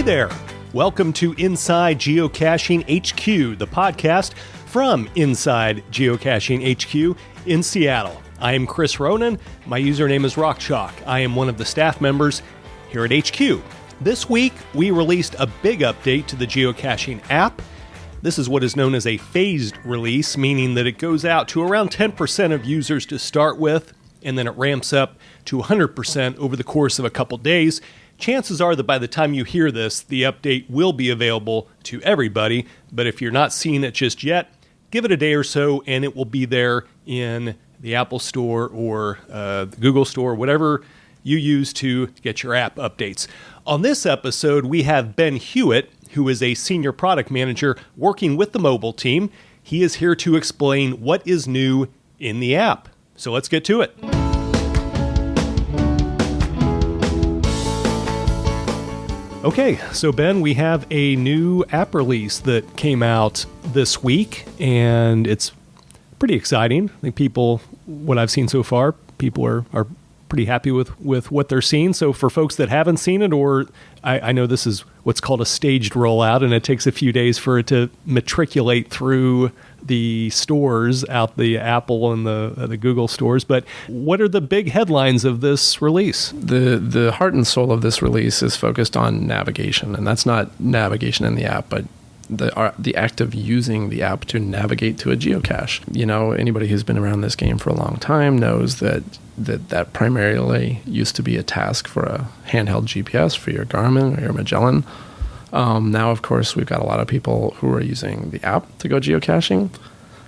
there. Welcome to Inside Geocaching HQ, the podcast from Inside Geocaching HQ in Seattle. I am Chris Ronan. My username is RockChalk. I am one of the staff members here at HQ. This week, we released a big update to the geocaching app. This is what is known as a phased release, meaning that it goes out to around 10% of users to start with, and then it ramps up to 100% over the course of a couple days. Chances are that by the time you hear this, the update will be available to everybody, but if you're not seeing it just yet, give it a day or so, and it will be there in the Apple Store or the Google Store, whatever you use to get your app updates. On this episode, we have Ben Hewitt, who is a senior product manager working with the mobile team. He is here to explain what is new in the app. So let's get to it. Okay, so Ben, we have a new app release that came out this week, and it's pretty exciting. I think what I've seen so far, people are pretty happy with what they're seeing. So for folks that haven't seen it, or I know this is what's called a staged rollout, and it takes a few days for it to matriculate through the stores, out the Apple and the Google stores. But what are the big headlines of this release? The heart and soul of this release is focused on navigation, and that's not navigation in the app, but the act of using the app to navigate to a geocache. You know, anybody who's been around this game for a long time knows that primarily used to be a task for a handheld GPS for your Garmin or your Magellan. Now, of course, we've got a lot of people who are using the app to go geocaching,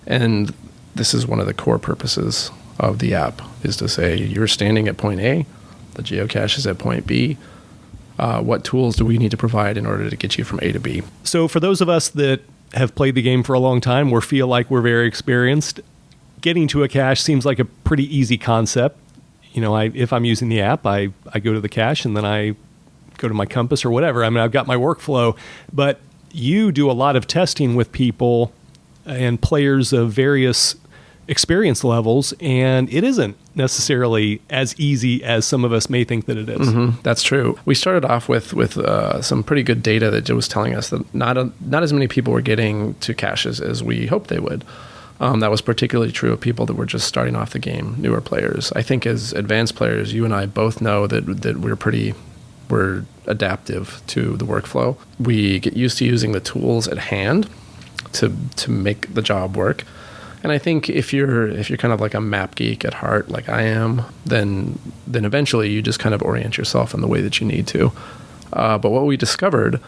and this is one of the core purposes of the app, is to say you're standing at point A, the geocache is at point B. What tools do we need to provide in order to get you from A to B? So for those of us that have played the game for a long time or feel like we're very experienced, getting to a cache seems like a pretty easy concept. You know, if I'm using the app, I go to the cache and then I go to my compass or whatever. I mean, I've got my workflow, but you do a lot of testing with people and players of various experience levels, and it isn't necessarily as easy as some of us may think that it is. Mm-hmm. That's true. We started off with some pretty good data that was telling us that not as many people were getting to caches as we hoped they would. That was particularly true of people that were just starting off the game, newer players. I think as advanced players, you and I both know that we're adaptive to the workflow. We get used to using the tools at hand to make the job work. And I think if you're kind of like a map geek at heart, like I am, then eventually you just kind of orient yourself in the way that you need to. But what we discovered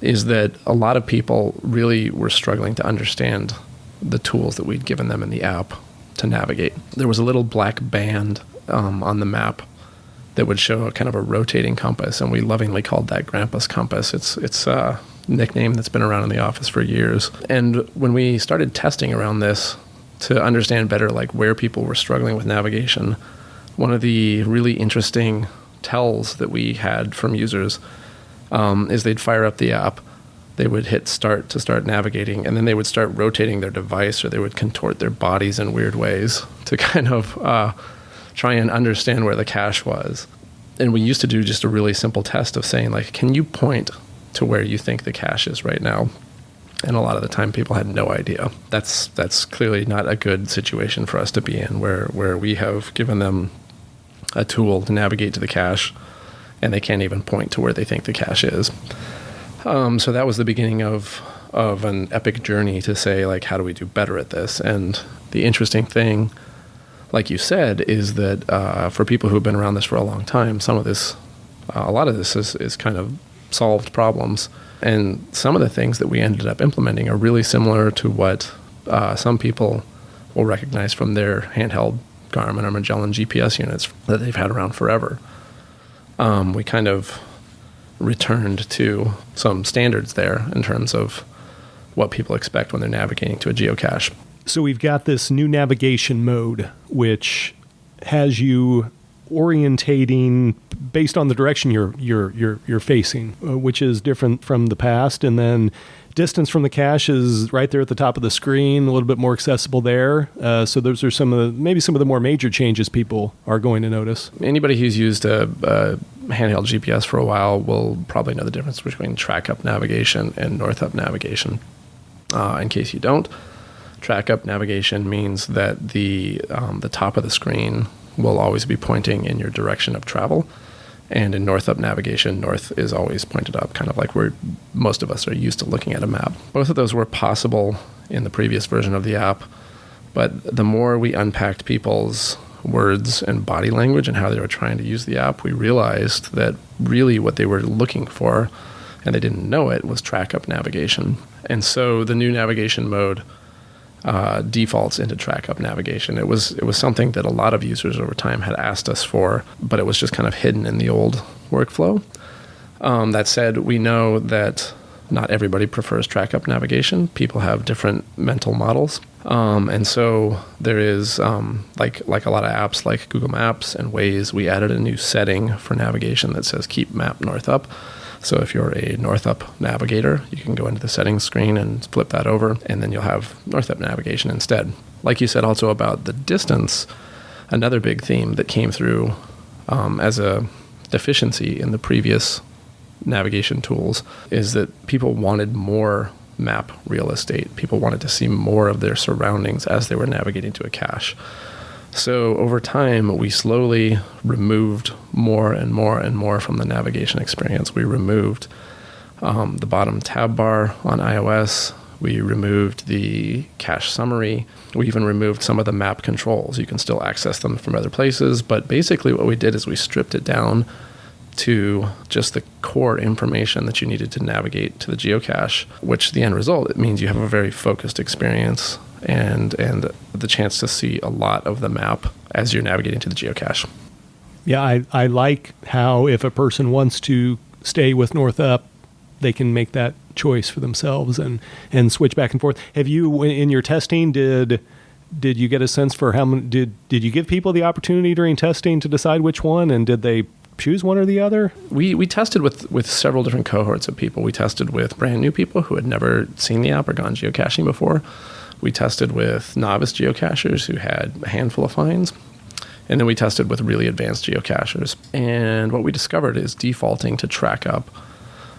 is that a lot of people really were struggling to understand the tools that we'd given them in the app to navigate. There was a little black band on the map that would show a kind of a rotating compass, and we lovingly called that Grandpa's Compass. It's a nickname that's been around in the office for years. And when we started testing around this to understand better like where people were struggling with navigation, one of the really interesting tells that we had from users is they'd fire up the app, they would hit start to start navigating, and then they would start rotating their device, or they would contort their bodies in weird ways to kind of try and understand where the cache was. And we used to do just a really simple test of saying, like, can you point to where you think the cache is right now? And a lot of the time people had no idea. That's clearly not a good situation for us to be in, where we have given them a tool to navigate to the cache and they can't even point to where they think the cache is. So that was the beginning of an epic journey to say, like, how do we do better at this? And the interesting thing, like you said, is that for people who've been around this for a long time, a lot of this is kind of solved problems. And some of the things that we ended up implementing are really similar to what some people will recognize from their handheld Garmin or Magellan GPS units that they've had around forever. We kind of returned to some standards there in terms of what people expect when they're navigating to a geocache. So we've got this new navigation mode, which has you orientating based on the direction you're facing, which is different from the past. And then distance from the cache is right there at the top of the screen, a little bit more accessible there. So those are maybe some of the more major changes people are going to notice. Anybody who's used a handheld GPS for a while will probably know the difference between track up navigation and north up navigation. In case you don't, track up navigation means that the top of the screen will always be pointing in your direction of travel. And in north up navigation, north is always pointed up, kind of like where most of us are used to looking at a map. Both of those were possible in the previous version of the app, but the more we unpacked people's words and body language and how they were trying to use the app, we realized that really what they were looking for, and they didn't know it, was track up navigation. And so the new navigation mode defaults into track up navigation. It was something that a lot of users over time had asked us for, but it was just kind of hidden in the old workflow. That said, we know that not everybody prefers track up navigation. People have different mental models. And so there is, like a lot of apps like Google Maps and Waze, we added a new setting for navigation that says keep map north up. So if you're a north up navigator, you can go into the settings screen and flip that over, and then you'll have north up navigation instead. Like you said also about the distance, another big theme that came through as a deficiency in the previous navigation tools is that people wanted more map real estate. People wanted to see more of their surroundings as they were navigating to a cache. So over time, we slowly removed more and more and more from the navigation experience. We removed the bottom tab bar on iOS. We removed the cache summary. We even removed some of the map controls. You can still access them from other places, but basically what we did is we stripped it down to just the core information that you needed to navigate to the geocache, which the end result, it means you have a very focused experience and the chance to see a lot of the map as you're navigating to the geocache. Yeah, I like how if a person wants to stay with North Up, they can make that choice for themselves and switch back and forth. Have you, in your testing, did you get a sense for how many, did you give people the opportunity during testing to decide which one, and did they choose one or the other? We tested with several different cohorts of people. We tested with brand new people who had never seen the app or gone geocaching before. We tested with novice geocachers who had a handful of finds. And then we tested with really advanced geocachers. And what we discovered is defaulting to track up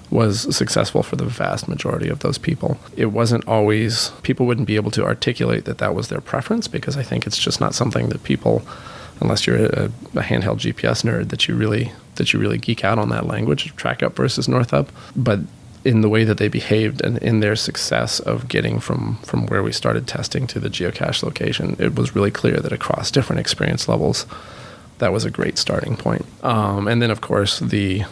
was successful for the vast majority of those people. It wasn't always, people wouldn't be able to articulate that was their preference, because I think it's just not something that people, unless you're a handheld GPS nerd, that you really geek out on that language, track up versus north up. But in the way that they behaved and in their success of getting from where we started testing to the geocache location, it was really clear that across different experience levels, that was a great starting point. And then, of course, the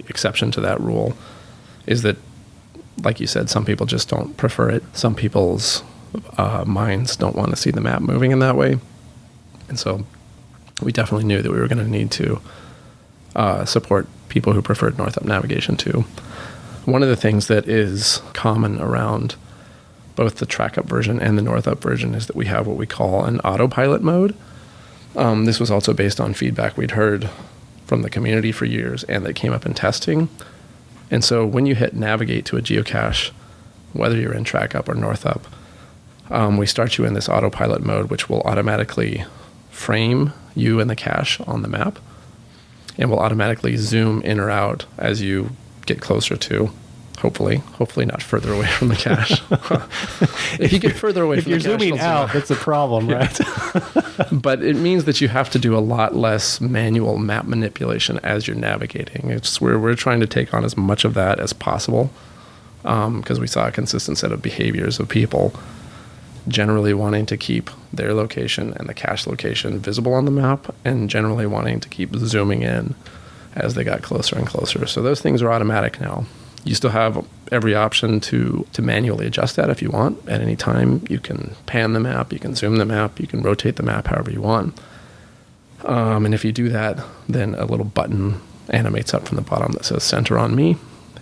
exception to that rule is that, like you said, some people just don't prefer it. Some people's minds don't want to see the map moving in that way. And so we definitely knew that we were going to need to support people who preferred north up navigation too. One of the things that is common around both the track up version and the north up version is that we have what we call an autopilot mode. This was also based on feedback we'd heard from the community for years and that came up in testing. And so when you hit navigate to a geocache, whether you're in track up or north up, we start you in this autopilot mode, which will automatically frame you and the cache on the map, and will automatically zoom in or out as you get closer to, hopefully not further away from the cache. If you get further away from the cache, if you're zooming out, that's a problem, right? But it means that you have to do a lot less manual map manipulation as you're navigating. It's where we're trying to take on as much of that as possible, because we saw a consistent set of behaviors of people generally wanting to keep their location and the cache location visible on the map, and generally wanting to keep zooming in as they got closer and closer. So those things are automatic now. You still have every option to manually adjust that if you want. At any time, you can pan the map, you can zoom the map, you can rotate the map however you want. And if you do that, then a little button animates up from the bottom that says center on me.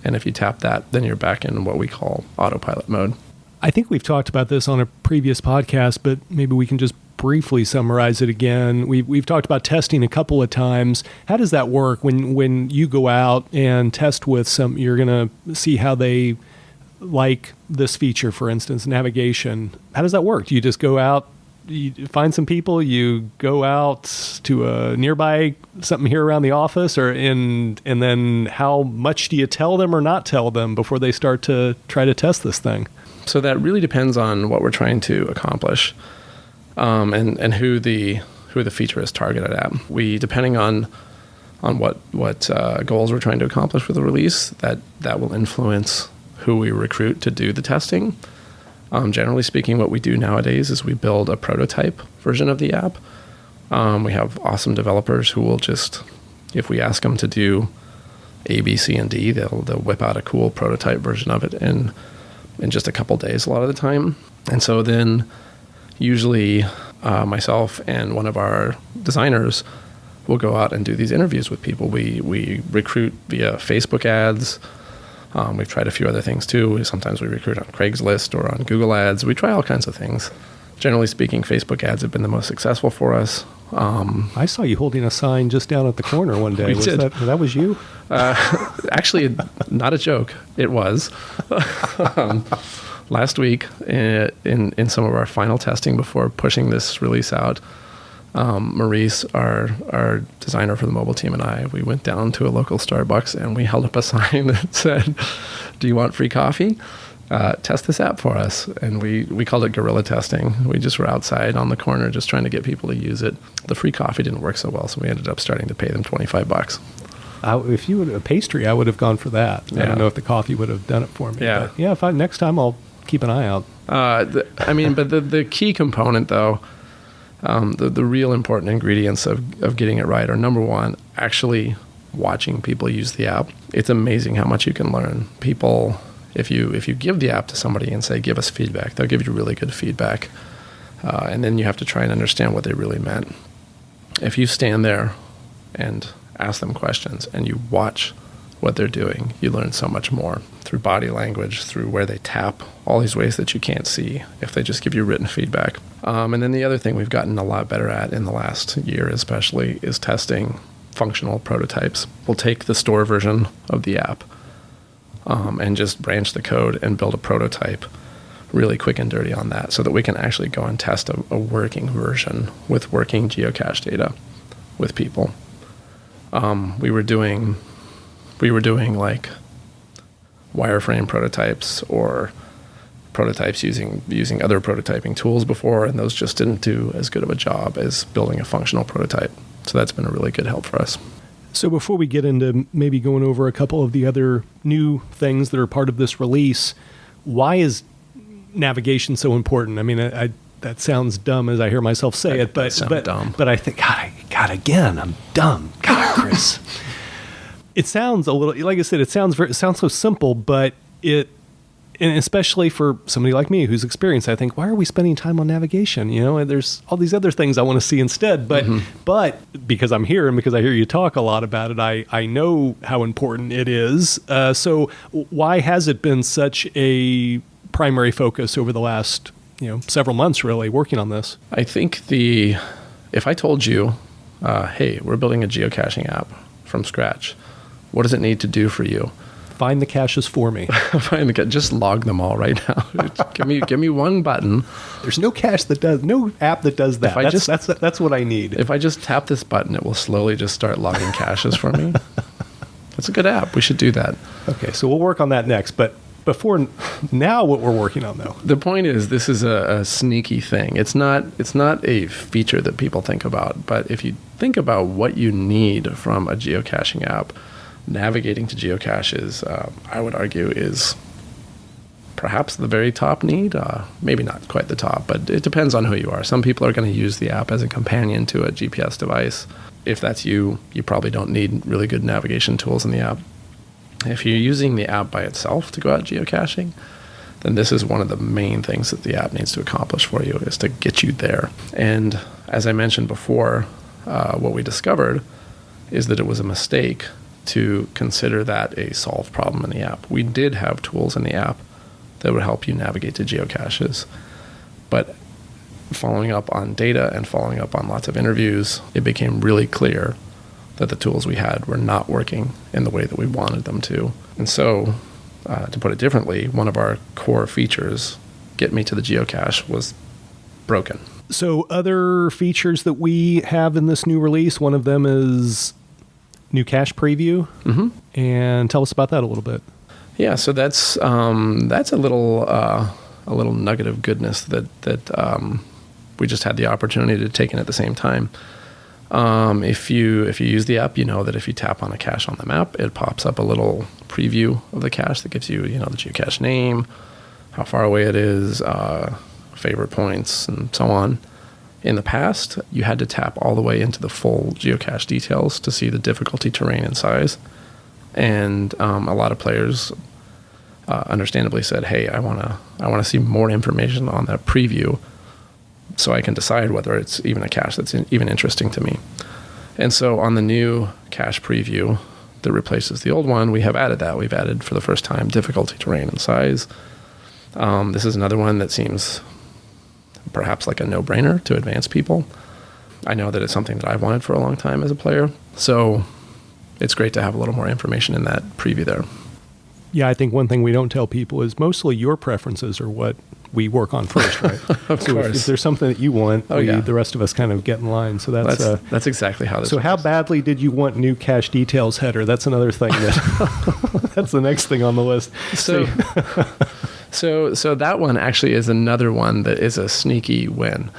And if you tap that, then you're back in what we call autopilot mode. I think we've talked about this on a previous podcast, but maybe we can just briefly summarize it again. We've talked about testing a couple of times. How does that work when you go out and test with some? You're going to see how they like this feature, for instance, navigation. How does that work? Do you just go out, you find some people, you go out to a nearby something here around the office, and then how much do you tell them or not tell them before they start to try to test this thing? So that really depends on what we're trying to accomplish, and who the feature is targeted at. Depending on what goals we're trying to accomplish with the release, that will influence who we recruit to do the testing. Generally speaking, what we do nowadays is we build a prototype version of the app. We have awesome developers who will just, if we ask them to do A, B, C, and D, they'll whip out a cool prototype version of it in just a couple days a lot of the time. And so then usually myself and one of our designers will go out and do these interviews with people. We recruit via Facebook ads. We've tried a few other things too. Sometimes we recruit on Craigslist or on Google Ads. We try all kinds of things. Generally speaking, Facebook ads have been the most successful for us. I saw you holding a sign just down at the corner one day. That was you? Actually, not a joke. It was. Last week, in some of our final testing before pushing this release out, Maurice, our designer for the mobile team, and I, we went down to a local Starbucks and we held up a sign that said, "Do you want free coffee? Test this app for us." And we called it guerrilla testing. We just were outside on the corner just trying to get people to use it. The free coffee didn't work so well, so we ended up starting to pay them $25. If you would a pastry, I would have gone for that. Yeah. I don't know if the coffee would have done it for me. Yeah, but yeah. Next time, I'll keep an eye out. But the key component though. The real important ingredients of getting it right are, number one, actually watching people use the app. It's amazing how much you can learn. People, if you give the app to somebody and say, "Give us feedback," they'll give you really good feedback. And then you have to try and understand what they really meant. If you stand there and ask them questions and you watch what they're doing, you learn so much more through body language, through where they tap, all these ways that you can't see if they just give you written feedback. And then the other thing we've gotten a lot better at in the last year especially is testing functional prototypes. We'll take the store version of the app and just branch the code and build a prototype really quick and dirty on that so that we can actually go and test a working version with working geocache data with people. We were doing like wireframe prototypes or prototypes using other prototyping tools before, and those just didn't do as good of a job as building a functional prototype. So that's been a really good help for us. So before we get into maybe going over a couple of the other new things that are part of this release, why is navigation so important? I mean, that sounds dumb as I hear myself say it, but dumb. But I think, God, again, I'm dumb. God, Chris. It sounds a little, like I said, it sounds so simple, but and especially for somebody like me who's experienced, I think, why are we spending time on navigation? You know, there's all these other things I want to see instead. But but because I'm here and because I hear you talk a lot about it, I know how important it is. So why has it been such a primary focus over the last several months, really, working on this? I think if I told you, hey, we're building a geocaching app from scratch, what does it need to do for you? Find the caches for me. Just log them all right now. give me one button. There's no app that does that. That's what I need. If I just tap this button, it will slowly just start logging caches for me. That's a good app. We should do that. Okay, so we'll work on that next. But before now, what we're working on though. The point is, this is a sneaky thing. It's not a feature that people think about. But if you think about what you need from a geocaching app, navigating to geocaches, I would argue, is perhaps the very top need. Maybe not quite the top, but it depends on who you are. Some people are going to use the app as a companion to a GPS device. If that's you, you probably don't need really good navigation tools in the app. If you're using the app by itself to go out geocaching, then this is one of the main things that the app needs to accomplish for you, is to get you there. And as I mentioned before, what we discovered is that it was a mistake to consider that a solved problem in the app. We did have tools in the app that would help you navigate to geocaches, but following up on data and following up on lots of interviews, it became really clear that the tools we had were not working in the way that we wanted them to. And so, to put it differently, one of our core features, Get Me to the Geocache, was broken. So other features that we have in this new release, one of them is new cache preview. Mm-hmm. And tell us about that a little bit. Yeah, so that's a little nugget of goodness that we just had the opportunity to take in at the same time. If you use the app, you know that if you tap on a cache on the map, it pops up a little preview of the cache that gives you the geocache name, how far away it is, favorite points, and so on. In the past, you had to tap all the way into the full geocache details to see the difficulty, terrain, and size. And a lot of players understandably said, "Hey, I want to see more information on that preview, so I can decide whether it's even a cache that's even interesting to me." And so on the new cache preview that replaces the old one, we have added that. We've added for the first time difficulty, terrain, and size. This is another one that seems perhaps like a no-brainer to advanced people. I know that it's something that I've wanted for a long time as a player. So it's great to have a little more information in that preview there. Yeah, I think one thing we don't tell people is mostly your preferences are what we work on first, right? Of so course. If there's something that you want, the rest of us kind of get in line. So that's exactly how this So works. how badly did you want new cache details header? That's another thing that that's the next thing on the list. So that one actually is another one that is a sneaky win.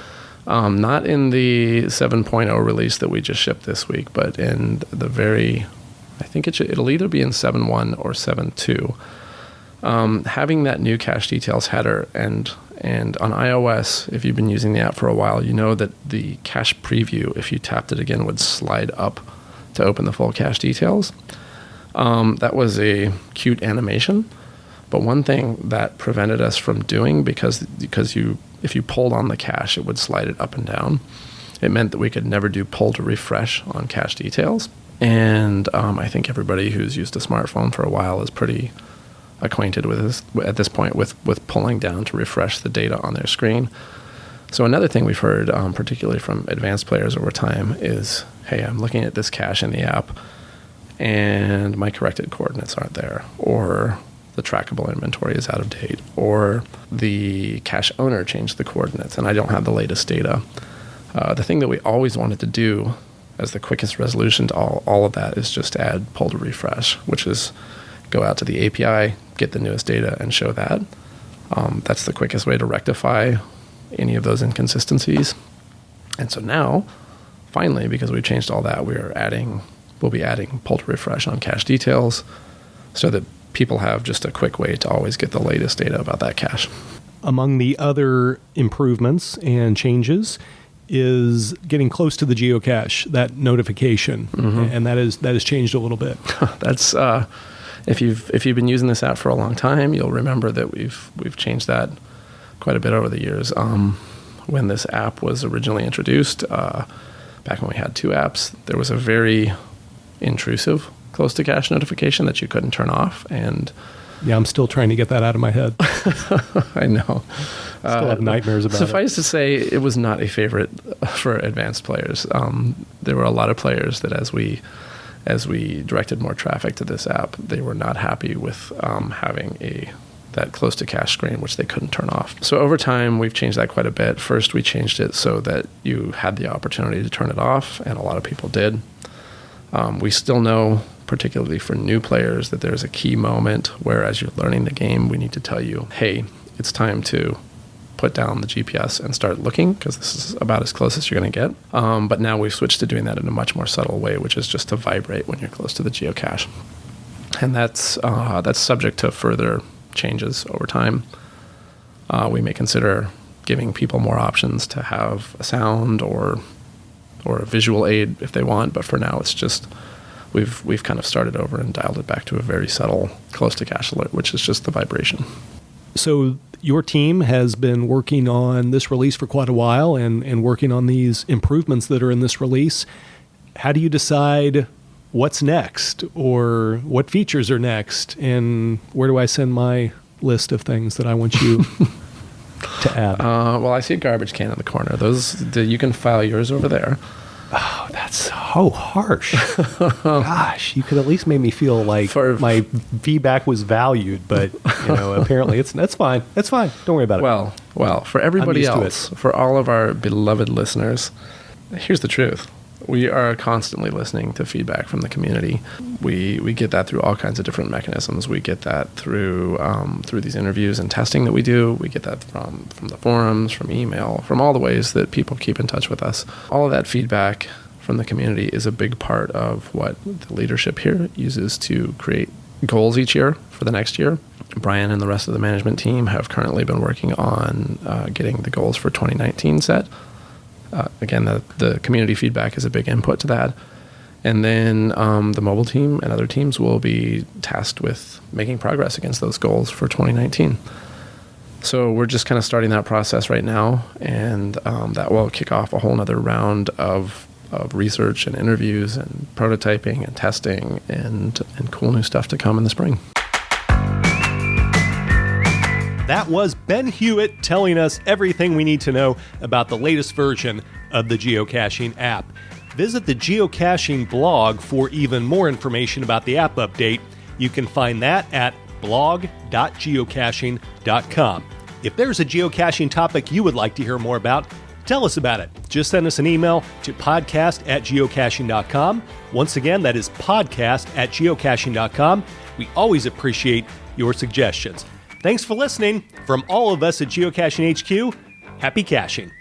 Not in the 7.0 release that we just shipped this week, but in the I think it'll either be in 7.1 or 7.2. Having that new cache details header and on iOS, if you've been using the app for a while, you know that the cache preview, if you tapped it again, would slide up to open the full cache details. That was a cute animation, but one thing that prevented us from doing because if you pulled on the cache, it would slide it up and down. It meant that we could never do pull to refresh on cache details. And I think everybody who's used a smartphone for a while is pretty acquainted with this at this point with pulling down to refresh the data on their screen. So another thing we've heard, particularly from advanced players over time, is, hey, I'm looking at this cache in the app and my corrected coordinates aren't there, or the trackable inventory is out of date, or the cache owner changed the coordinates and I don't have the latest data. The thing that we always wanted to do as the quickest resolution to all of that is just add pull to refresh, which is go out to the API, get the newest data, and show that. That's the quickest way to rectify any of those inconsistencies. And so now, finally, because we've changed all that, we'll be adding pull to refresh on cache details so that people have just a quick way to always get the latest data about that cache. Among the other improvements and changes is getting close to the geocache, that notification, and that has changed a little bit. That's if you've been using this app for a long time, you'll remember that we've changed that quite a bit over the years. When this app was originally introduced, back when we had two apps, there was a very intrusive close to cache notification that you couldn't turn off, and yeah, I'm still trying to get that out of my head. I know. Still have nightmares about it. Suffice to say, it was not a favorite for advanced players. There were a lot of players that as we directed more traffic to this app, they were not happy with having that close to cache screen, which they couldn't turn off. So over time, we've changed that quite a bit. First, we changed it so that you had the opportunity to turn it off, and a lot of people did. We still know, particularly for new players, that there's a key moment where as you're learning the game, we need to tell you, hey, it's time to put down the GPS and start looking, because this is about as close as you're going to get. But now we've switched to doing that in a much more subtle way, which is just to vibrate when you're close to the geocache. And that's subject to further changes over time. We may consider giving people more options to have a sound or a visual aid if they want, but for now it's just we've kind of started over and dialed it back to a very subtle close to cache alert, which is just the vibration. So your team has been working on this release for quite a while and working on these improvements that are in this release. How do you decide what's next or what features are next, and where do I send my list of things that I want you to add? Well, I see a garbage can in the corner. You can file yours over there. Oh, That's so harsh. Gosh, you could at least make me feel like my feedback was valued, but apparently that's fine. That's fine. Don't worry about it. Well, for everybody else, for all of our beloved listeners, here's the truth. We are constantly listening to feedback from the community. We get that through all kinds of different mechanisms. We get that through these interviews and testing that we do. We get that from the forums, from email, from all the ways that people keep in touch with us. All of that feedback from the community is a big part of what the leadership here uses to create goals each year for the next year. Brian and the rest of the management team have currently been working on getting the goals for 2019 set. Again, the community feedback is a big input to that. And then the mobile team and other teams will be tasked with making progress against those goals for 2019. So we're just kind of starting that process right now, and that will kick off a whole nother round of research and interviews and prototyping and testing and cool new stuff to come in the spring. That was Ben Hewitt telling us everything we need to know about the latest version of the Geocaching app. Visit the Geocaching blog for even more information about the app update. You can find that at blog.geocaching.com. If there's a geocaching topic you would like to hear more about, tell us about it. Just send us an email to podcast@geocaching.com. Once again, that is podcast@geocaching.com. We always appreciate your suggestions. Thanks for listening. From all of us at Geocaching HQ, happy caching.